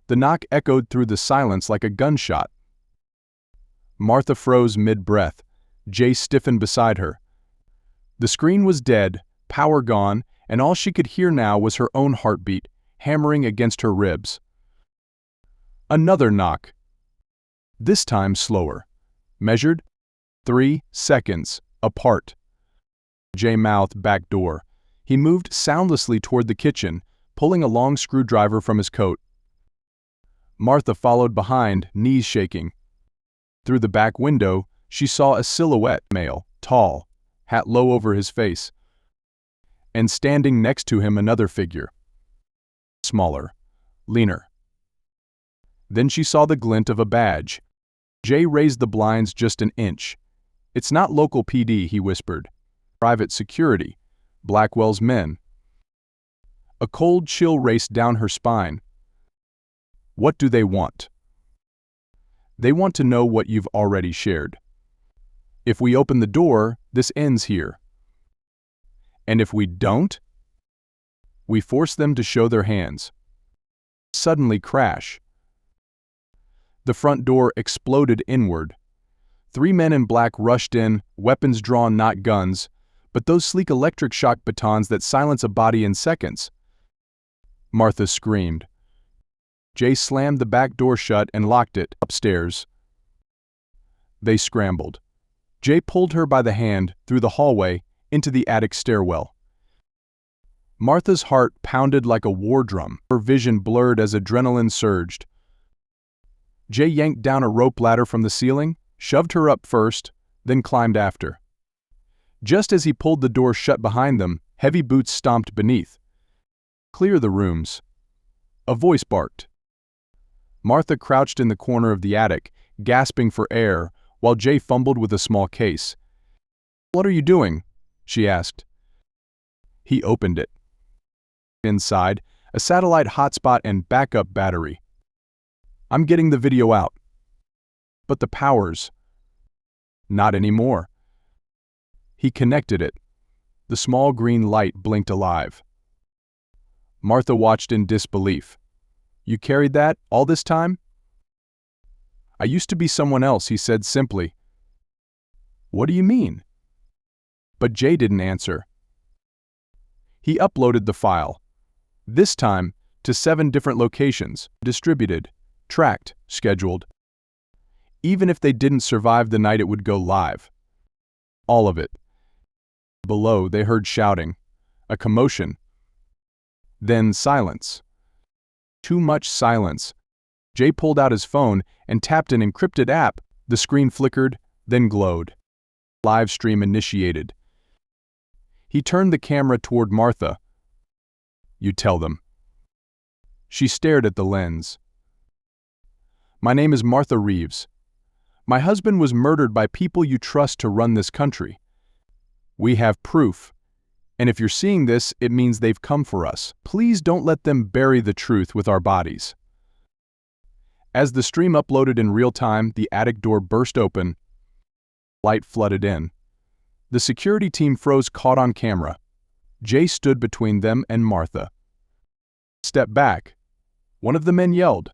The knock echoed through the silence like a gunshot. Martha froze mid-breath. Jay stiffened beside her. The screen was dead, power gone, and all she could hear now was her own heartbeat, hammering against her ribs. Another knock. This time slower. Measured 3 seconds apart. Jay mouthed back door. He moved soundlessly toward the kitchen, pulling a long screwdriver from his coat. Martha followed behind, knees shaking. Through the back window, she saw a silhouette, male, tall, hat low over his face. And standing next to him another figure. Smaller, leaner. Then she saw the glint of a badge. Jay raised the blinds just an inch. "It's not local PD," he whispered. "Private security. Blackwell's men." A cold chill raced down her spine. What do they want? They want to know what you've already shared. If we open the door, this ends here. And if we don't? We force them to show their hands. Suddenly crash. The front door exploded inward. 3 men in black rushed in, weapons drawn, not guns, but those sleek electric shock batons that silence a body in seconds. Martha screamed. Jay slammed the back door shut and locked it. Upstairs. They scrambled. Jay pulled her by the hand through the hallway into the attic stairwell. Martha's heart pounded like a war drum. Her vision blurred as adrenaline surged. Jay yanked down a rope ladder from the ceiling, shoved her up first, then climbed after. Just as he pulled the door shut behind them, heavy boots stomped beneath. "Clear the rooms." A voice barked. Martha crouched in the corner of the attic, gasping for air, while Jay fumbled with a small case. "What are you doing?" she asked. He opened it. Inside, a satellite hotspot and backup battery. "I'm getting the video out." "But the powers." "Not anymore." He connected it. The small green light blinked alive. Martha watched in disbelief. "You carried that all this time?" "I used to be someone else," he said simply. "What do you mean?" But Jay didn't answer. He uploaded the file. This time, to 7 different locations, distributed, tracked, scheduled. Even if they didn't survive the night, it would go live. All of it. Below, they heard shouting, a commotion. Then silence. Too much silence. Jay pulled out his phone and tapped an encrypted app. The screen flickered, then glowed. Live stream initiated. He turned the camera toward Martha. "You tell them." She stared at the lens. "My name is Martha Reeves. My husband was murdered by people you trust to run this country. We have proof. And if you're seeing this, it means they've come for us. Please don't let them bury the truth with our bodies." As the stream uploaded in real time, the attic door burst open. Light flooded in. The security team froze, caught on camera. Jay stood between them and Martha. "Step back." One of the men yelled.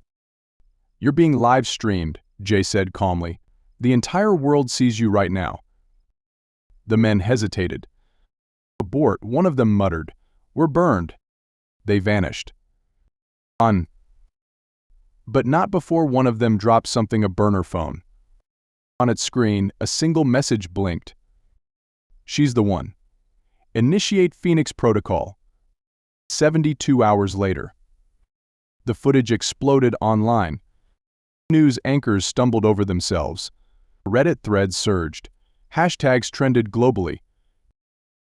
"You're being live streamed," Jay said calmly. "The entire world sees you right now." The men hesitated. "Abort," one of them muttered. "We're burned." They vanished. On. But not before one of them dropped something, a burner phone. On its screen, a single message blinked. "She's the one. Initiate Phoenix Protocol." 72 hours later. The footage exploded online. News anchors stumbled over themselves. Reddit threads surged. Hashtags trended globally.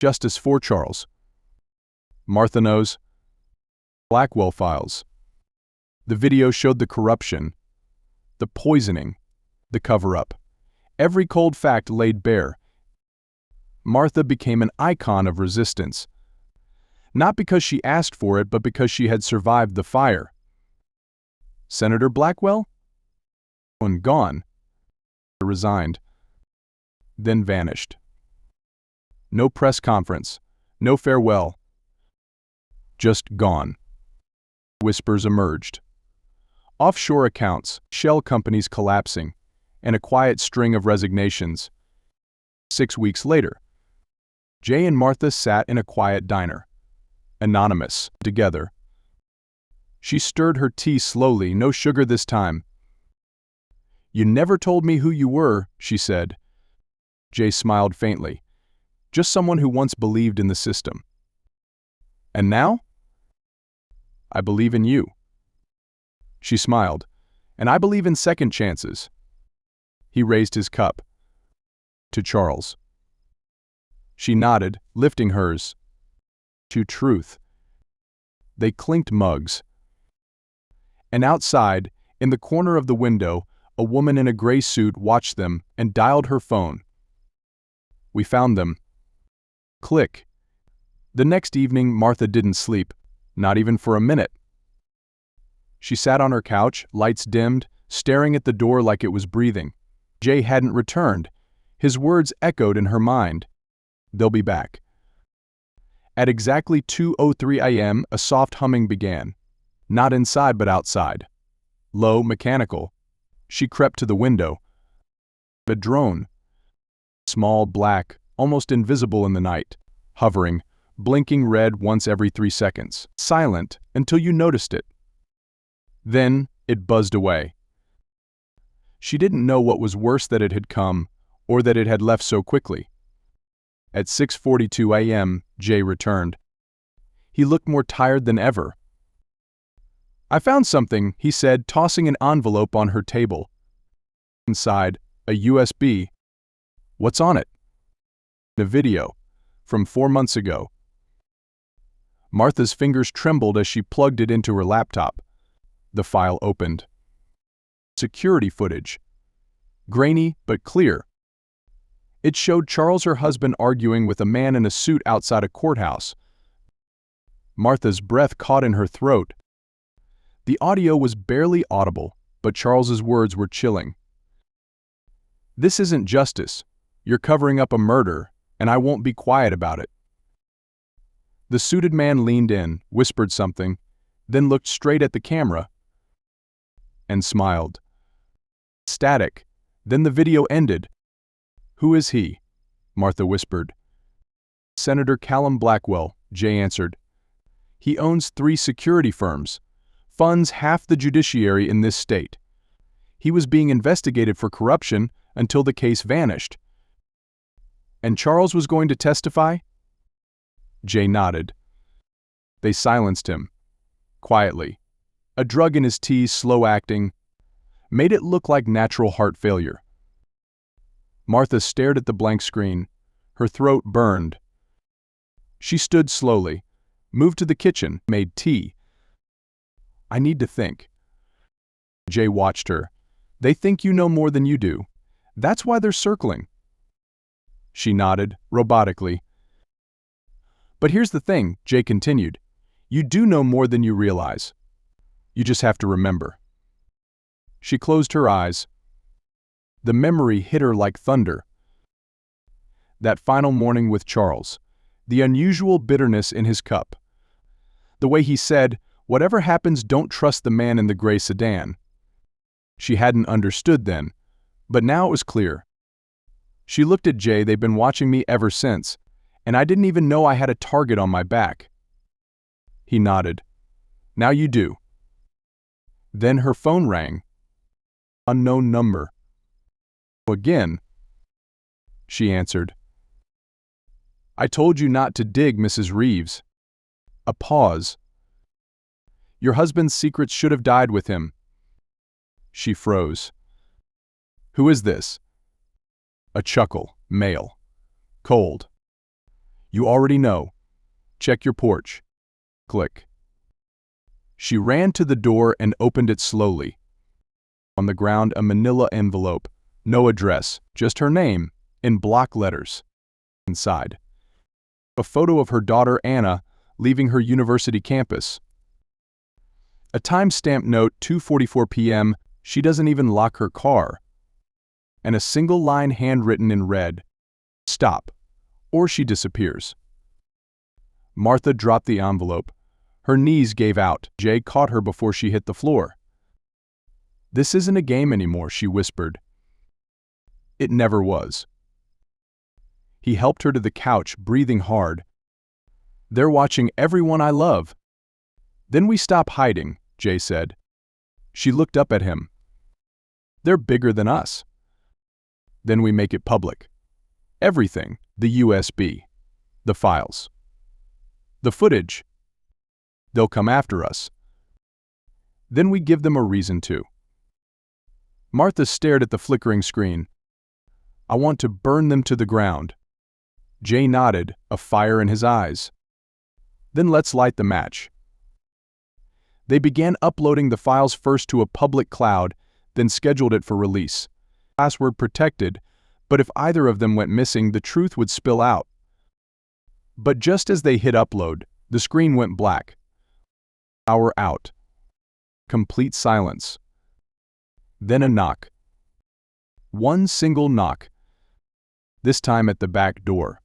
"Justice for Charles." "Martha knows." "Blackwell files." The video showed the corruption, the poisoning, the cover-up. Every cold fact laid bare. Martha became an icon of resistance. Not because she asked for it, but because she had survived the fire. Senator Blackwell? Gone. Resigned. Then vanished. No press conference, no farewell. Just gone. Whispers emerged. Offshore accounts, shell companies collapsing, and a quiet string of resignations. 6 weeks later, Jay and Martha sat in a quiet diner. Anonymous, together. She stirred her tea slowly, no sugar this time. "You never told me who you were," she said. Jay smiled faintly. "Just someone who once believed in the system." "And now?" "I believe in you." She smiled. "And I believe in second chances." He raised his cup. "To Charles." She nodded, lifting hers. "To truth." They clinked mugs. And outside, in the corner of the window, a woman in a gray suit watched them and dialed her phone. "We found them." Click. The next evening, Martha didn't sleep, not even for a minute. She sat on her couch, lights dimmed, staring at the door like it was breathing. Jay hadn't returned. His words echoed in her mind. "They'll be back." At exactly 2:03 a.m., a soft humming began. Not inside but outside. Low, mechanical. She crept to the window. A drone. Small, black, almost invisible in the night. Hovering, blinking red once every 3 seconds. Silent until you noticed it. Then it buzzed away. She didn't know what was worse, that it had come, or that it had left so quickly. At 6:42 a.m., Jay returned. He looked more tired than ever. "I found something," he said, tossing an envelope on her table. Inside, a USB. "What's on it?" "A video. From 4 months ago." Martha's fingers trembled as she plugged it into her laptop. The file opened. Security footage. Grainy, but clear. It showed Charles, her husband, arguing with a man in a suit outside a courthouse. Martha's breath caught in her throat. The audio was barely audible, but Charles's words were chilling. "This isn't justice. You're covering up a murder, and I won't be quiet about it." The suited man leaned in, whispered something, then looked straight at the camera and smiled. Static. Then the video ended. "Who is he?" Martha whispered. "Senator Callum Blackwell," Jay answered. "He owns 3 security firms, funds half the judiciary in this state. He was being investigated for corruption until the case vanished." "And Charles was going to testify?" Jay nodded. They silenced him. Quietly. A drug in his tea, slow acting, made it look like natural heart failure. Martha stared at the blank screen. Her throat burned. She stood slowly, moved to the kitchen, made tea. "I need to think." Jay watched her. "They think you know more than you do. That's why they're circling." She nodded, robotically. "But here's the thing," Jay continued. "You do know more than you realize. You just have to remember." She closed her eyes. The memory hit her like thunder. That final morning with Charles, the unusual bitterness in his cup. The way he said, "Whatever happens, don't trust the man in the gray sedan." She hadn't understood then, but now it was clear. She looked at Jay. "They've been watching me ever since, and I didn't even know I had a target on my back." He nodded. "Now you do." Then her phone rang. Unknown number. "Again?" She answered. "I told you not to dig, Mrs. Reeves." A pause. "Your husband's secrets should have died with him." She froze. "Who is this?" A chuckle. Male. Cold. "You already know. Check your porch." Click. She ran to the door and opened it slowly. On the ground, a manila envelope. No address, just her name, in block letters. Inside, a photo of her daughter Anna leaving her university campus. A time-stamped note, 2:44 p.m., she doesn't even lock her car. And a single line handwritten in red. Stop, or she disappears. Martha dropped the envelope. Her knees gave out. Jay caught her before she hit the floor. "This isn't a game anymore," she whispered. It never was. He helped her to the couch, breathing hard. "They're watching everyone I love." "Then we stop hiding," Jay said. She looked up at him. "They're bigger than us." "Then we make it public. Everything, the USB, the files, the footage. They'll come after us. Then we give them a reason to." Martha stared at the flickering screen. "I want to burn them to the ground." Jay nodded, a fire in his eyes. "Then let's light the match." They began uploading the files first to a public cloud, then scheduled it for release. Password protected, but if either of them went missing, the truth would spill out. But just as they hit upload, the screen went black. Power out. Complete silence. Then a knock. One single knock. This time at the back door.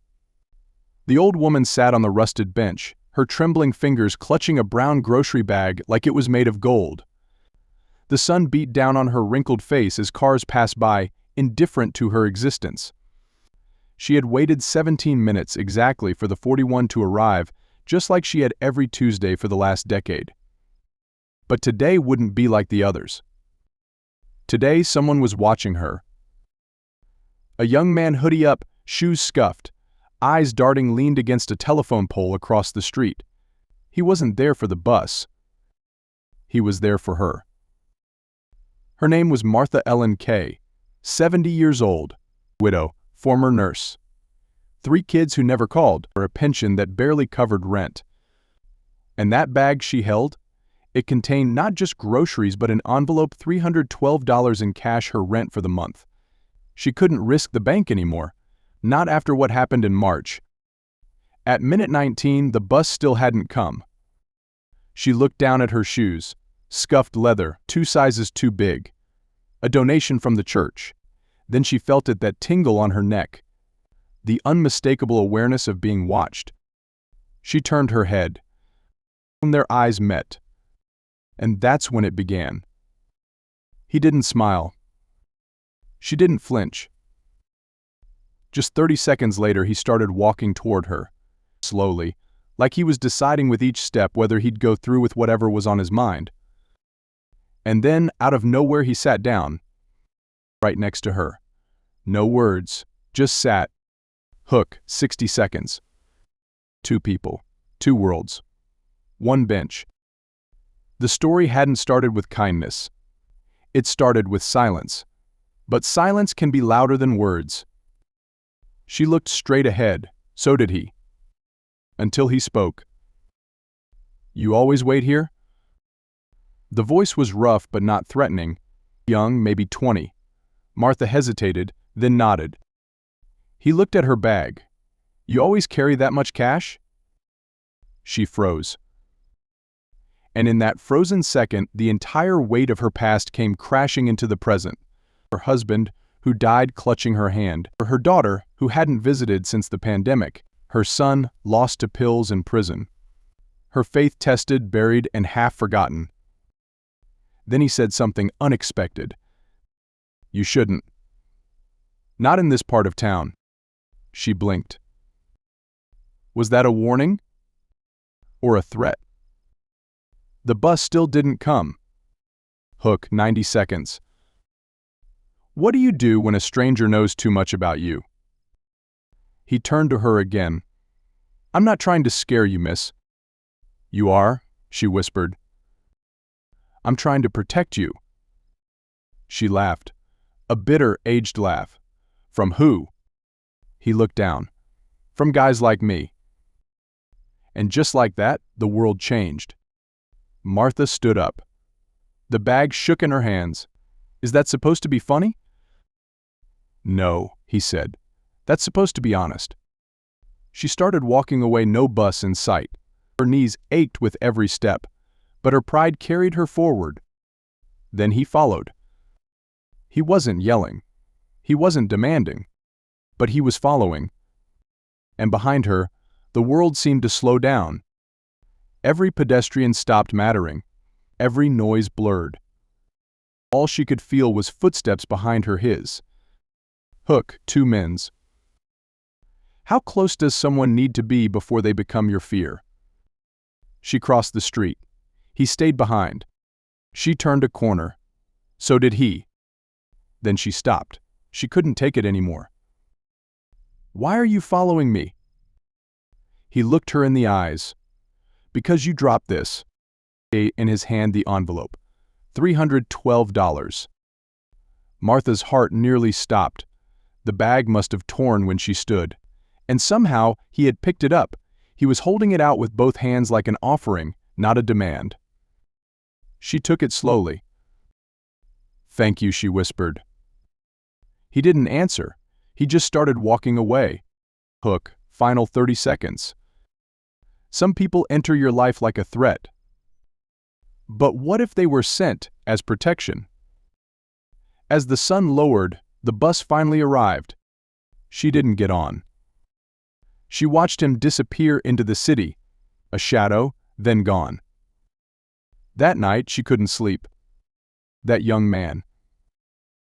The old woman sat on the rusted bench, her trembling fingers clutching a brown grocery bag like it was made of gold. The sun beat down on her wrinkled face as cars passed by, indifferent to her existence. She had waited 17 minutes exactly for the 41 to arrive, just like she had every Tuesday for the last decade. But today wouldn't be like the others. Today someone was watching her. A young man, hoodie up, shoes scuffed, eyes darting, leaned against a telephone pole across the street. He wasn't there for the bus. He was there for her. Her name was Martha Ellen Kay, 70 years old, widow, former nurse. 3 kids who never called, for a pension that barely covered rent. And that bag she held? It contained not just groceries but an envelope, $312 in cash, her rent for the month. She couldn't risk the bank anymore, not after what happened in March. At minute 19, the bus still hadn't come. She looked down at her shoes, scuffed leather, 2 sizes too big. A donation from the church. Then she felt it, that tingle on her neck. The unmistakable awareness of being watched. She turned her head. Their eyes met. And that's when it began. He didn't smile. She didn't flinch. Just 30 seconds later, he started walking toward her. Slowly, like he was deciding with each step whether he'd go through with whatever was on his mind. And then, out of nowhere, he sat down, right next to her. No words, just sat. Hook, 60 seconds. 2 people, 2 worlds, 1 bench. The story hadn't started with kindness. It started with silence. But silence can be louder than words. She looked straight ahead, so did he. Until he spoke. "You always wait here?" The voice was rough but not threatening. Young, maybe 20. Martha hesitated, then nodded. He looked at her bag. "You always carry that much cash?" She froze. And in that frozen second, the entire weight of her past came crashing into the present. Her husband, who died clutching her hand, her daughter, who hadn't visited since the pandemic, her son, lost to pills in prison, her faith tested, buried, and half forgotten. Then he said something unexpected. "You shouldn't. Not in this part of town." She blinked. Was that a warning? Or a threat? The bus still didn't come. Hook, 90 seconds. "What do you do when a stranger knows too much about you?" He turned to her again. "I'm not trying to scare you, miss." "You are?" she whispered. "I'm trying to protect you." She laughed. A bitter, aged laugh. "From who?" He looked down. "From guys like me." And just like that, the world changed. Martha stood up. The bag shook in her hands. "Is that supposed to be funny?" "No," he said. "That's supposed to be honest." She started walking away, no bus in sight. Her knees ached with every step, but her pride carried her forward. Then he followed. He wasn't yelling. He wasn't demanding. But he was following. And behind her, the world seemed to slow down. Every pedestrian stopped mattering. Every noise blurred. All she could feel was footsteps behind her. His. Hook, 2 men's. How close does someone need to be before they become your fear? She crossed the street. He stayed behind. She turned a corner. So did he. Then she stopped. She couldn't take it anymore. Why are you following me? He looked her in the eyes. Because you dropped this. In his hand the envelope. $312. Martha's heart nearly stopped. The bag must have torn when she stood. And somehow he had picked it up. He was holding it out with both hands like an offering, not a demand. She took it slowly. Thank you, she whispered. He didn't answer. He just started walking away. Hook, final 30 seconds. Some people enter your life like a threat. But what if they were sent as protection? As the sun lowered, the bus finally arrived. She didn't get on. She watched him disappear into the city, a shadow, then gone. That night she couldn't sleep. That young man.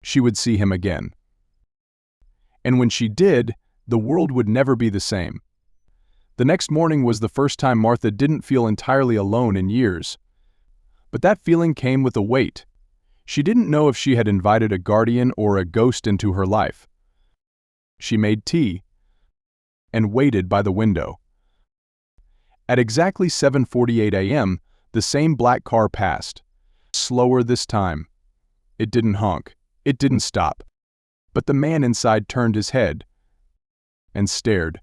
She would see him again. And when she did, the world would never be the same. The next morning was the first time Martha didn't feel entirely alone in years. But that feeling came with a weight. She didn't know if she had invited a guardian or a ghost into her life. She made tea and waited by the window. At exactly 7:48 a.m., the same black car passed. Slower this time. It didn't honk. It didn't stop. But the man inside turned his head and stared.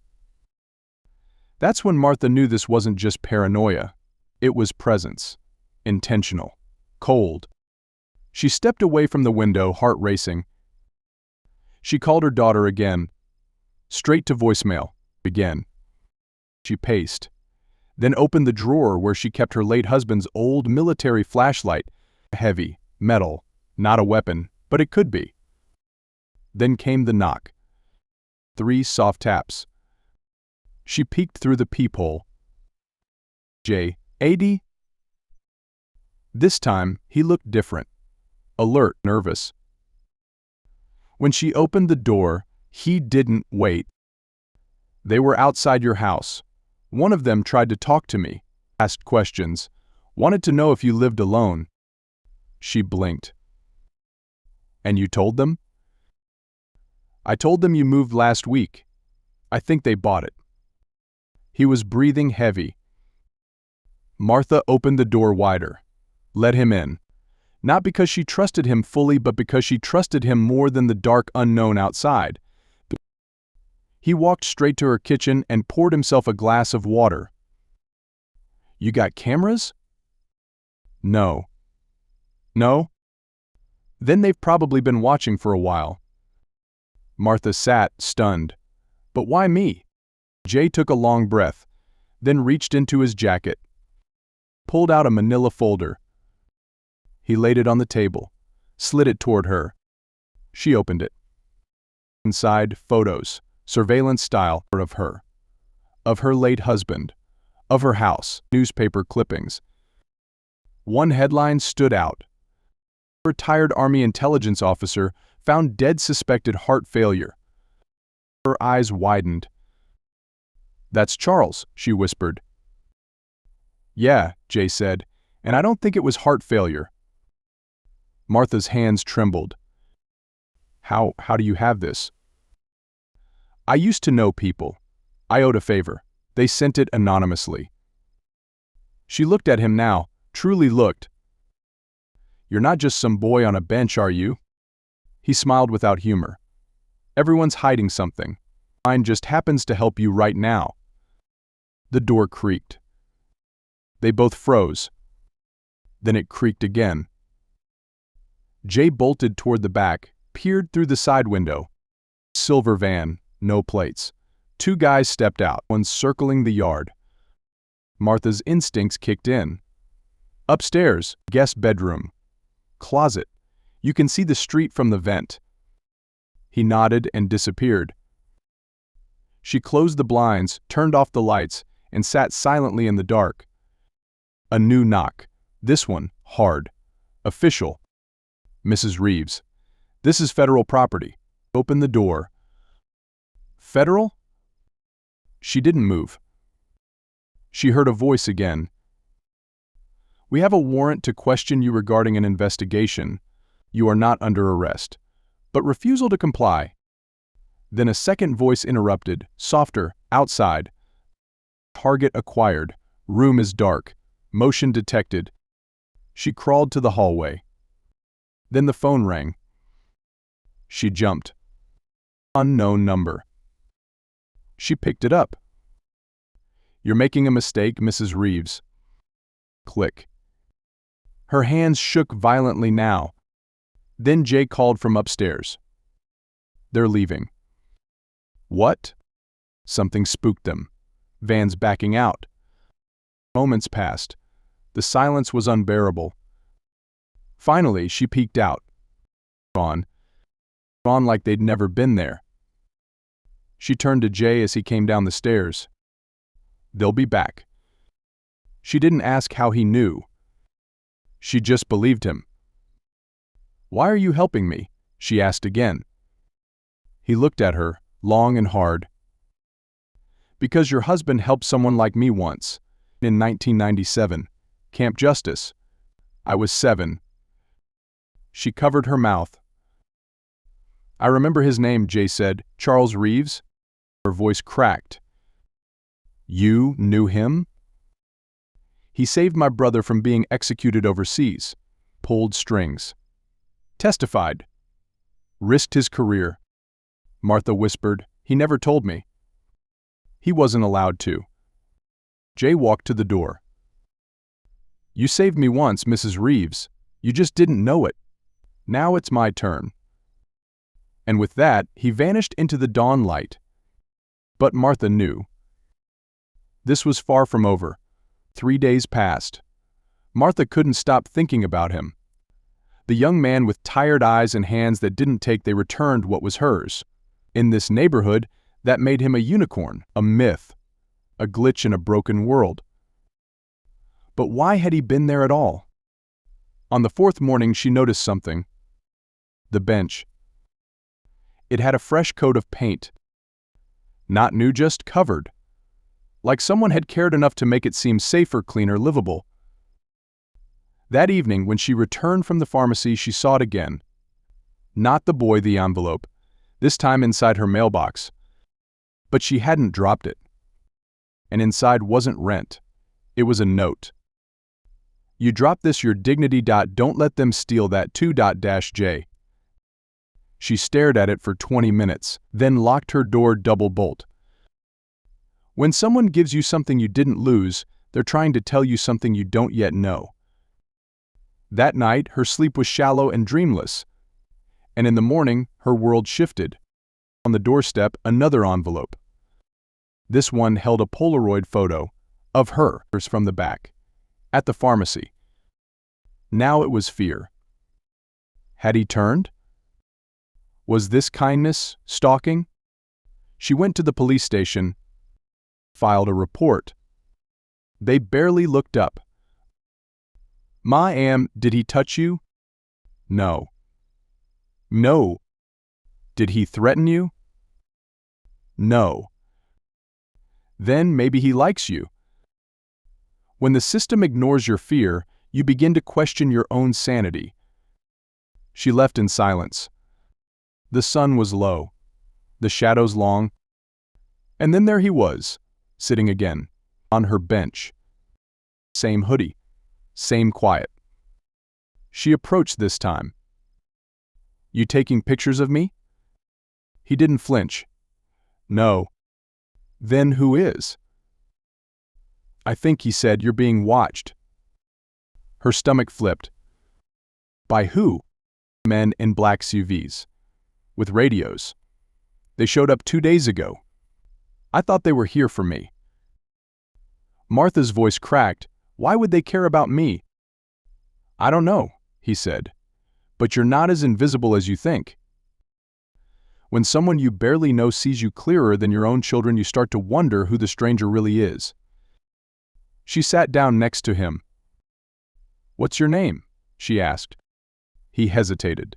That's when Martha knew this wasn't just paranoia. It was presence. Intentional. Cold. She stepped away from the window, heart racing. She called her daughter again. Straight to voicemail. Again. She paced. Then opened the drawer where she kept her late husband's old military flashlight. Heavy. Metal. Not a weapon, but it could be. Then came the knock. 3 soft taps. She peeked through the peephole. J.A.D.? This time, he looked different. Alert, nervous. When she opened the door, he didn't wait. They were outside your house. One of them tried to talk to me, asked questions, wanted to know if you lived alone. She blinked. And you told them? I told them you moved last week. I think they bought it. He was breathing heavy. Martha opened the door wider. Let him in. Not because she trusted him fully, but because she trusted him more than the dark unknown outside. He walked straight to her kitchen and poured himself a glass of water. You got cameras? No. No? Then they've probably been watching for a while. Martha sat, stunned. But why me? Jay took a long breath, then reached into his jacket. Pulled out a manila folder. He laid it on the table, slid it toward her. She opened it. Inside, photos, surveillance style, of her late husband, of her house, newspaper clippings. One headline stood out. Retired Army intelligence officer found dead, suspected heart failure. Her eyes widened. That's Charles, she whispered. Yeah, Jay said, and I don't think it was heart failure. Martha's hands trembled. How do you have this? I used to know people. I owed a favor. They sent it anonymously. She looked at him now, truly looked. You're not just some boy on a bench, are you? He smiled without humor. Everyone's hiding something. Mine just happens to help you right now. The door creaked. They both froze. Then it creaked again. Jay bolted toward the back, peered through the side window. Silver van, no plates. 2 guys stepped out, one circling the yard. Martha's instincts kicked in. Upstairs, guest bedroom. Closet. You can see the street from the vent. He nodded and disappeared. She closed the blinds, turned off the lights, and sat silently in the dark. A new knock. This one, hard. Official. Mrs. Reeves. This is federal property. Open the door. Federal? She didn't move. She heard a voice again. We have a warrant to question you regarding an investigation. You are not under arrest. But refusal to comply. Then a second voice interrupted, softer, outside. Target acquired. Room is dark. Motion detected. She crawled to the hallway. Then the phone rang. She jumped. Unknown number. She picked it up. You're making a mistake, Mrs. Reeves. Click. Her hands shook violently now. Then Jay called from upstairs. They're leaving. What? Something spooked them. Van's backing out. Moments passed. The silence was unbearable. Finally, she peeked out. Gone like they'd never been there. She turned to Jay as he came down the stairs. They'll be back. She didn't ask how he knew. She just believed him. Why are you helping me? She asked again. He looked at her, long and hard. Because your husband helped someone like me once. In 1997. Camp Justice. I was 7. She covered her mouth. I remember his name, Jay said. Charles Reeves? Her voice cracked. You knew him? He saved my brother from being executed overseas. Pulled strings. Testified. Risked his career. Martha whispered. He never told me. He wasn't allowed to. Jay walked to the door. You saved me once, Mrs. Reeves. You just didn't know it. Now it's my turn. And with that, he vanished into the dawn light. But Martha knew. This was far from over. 3 days passed. Martha couldn't stop thinking about him. The young man with tired eyes and hands that didn't take, they returned what was hers. In this neighborhood, that made him a unicorn, a myth, a glitch in a broken world. But why had he been there at all? On the 4th morning, she noticed something. The bench. It had a fresh coat of paint. Not new, just covered. Like someone had cared enough to make it seem safer, cleaner, livable. That evening, when she returned from the pharmacy, she saw it again. Not the boy, the envelope, this time inside her mailbox. But she hadn't dropped it. And inside wasn't rent. It was a note. You dropped this, your dignity. Don't let them steal that too. J. She stared at it for 20 minutes, then locked her door double bolt. When someone gives you something you didn't lose, they're trying to tell you something you don't yet know. That night, her sleep was shallow and dreamless. And in the morning, her world shifted. On the doorstep, another envelope. This one held a Polaroid photo of her from the back, at the pharmacy. Now it was fear. Had he turned? Was this kindness, stalking? She went to the police station, filed a report. They barely looked up. Did he touch you? No. No. Did he threaten you? No. Then maybe he likes you. When the system ignores your fear, you begin to question your own sanity. She left in silence. The sun was low, the shadows long, and then there he was, sitting again, on her bench. Same hoodie, same quiet. She approached this time. You taking pictures of me? He didn't flinch. No. Then who is? I think, he said, you're being watched. Her stomach flipped. By who? Men in black SUVs. With radios. They showed up 2 days ago. I thought they were here for me. Martha's voice cracked. Why would they care about me? I don't know, he said. But you're not as invisible as you think. When someone you barely know sees you clearer than your own children, you start to wonder who the stranger really is. She sat down next to him. What's your name? She asked. He hesitated.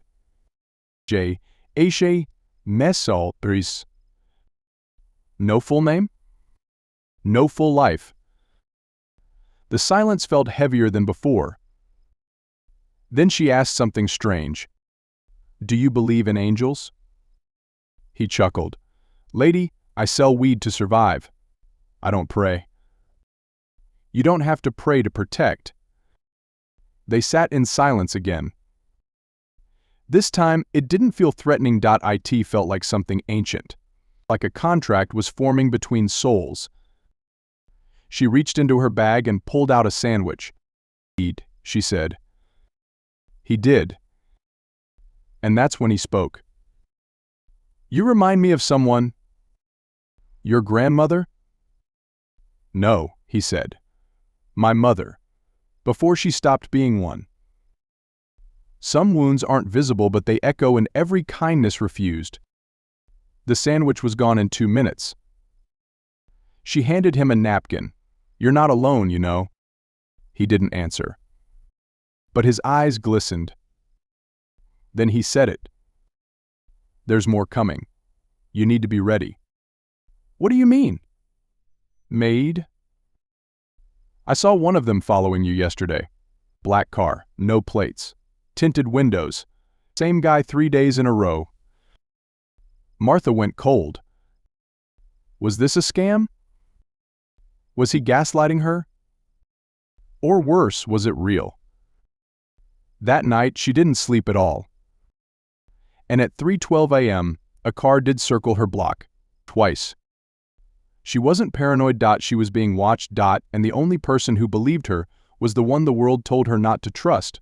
J. Ashe Messal Bris. No full name? No full life. The silence felt heavier than before. Then she asked something strange. Do you believe in angels? He chuckled. Lady, I sell weed to survive. I don't pray. You don't have to pray to protect. They sat in silence again. This time, it didn't feel threatening. It felt like something ancient, like a contract was forming between souls. She reached into her bag and pulled out a sandwich. Eat, she said. He did. And that's when he spoke. You remind me of someone. Your grandmother? No, he said. My mother. Before she stopped being one. Some wounds aren't visible, but they echo in every kindness refused. The sandwich was gone in 2 minutes. She handed him a napkin. You're not alone, you know. He didn't answer. But his eyes glistened. Then he said it. There's more coming. You need to be ready. What do you mean? Maid? I saw one of them following you yesterday. Black car, no plates, tinted windows. Same guy 3 days in a row. Martha went cold. Was this a scam? Was he gaslighting her? Or worse, was it real? That night, she didn't sleep at all. And at 3:12 a.m., a car did circle her block. Twice. She wasn't paranoid. She was being watched. And the only person who believed her was the one the world told her not to trust.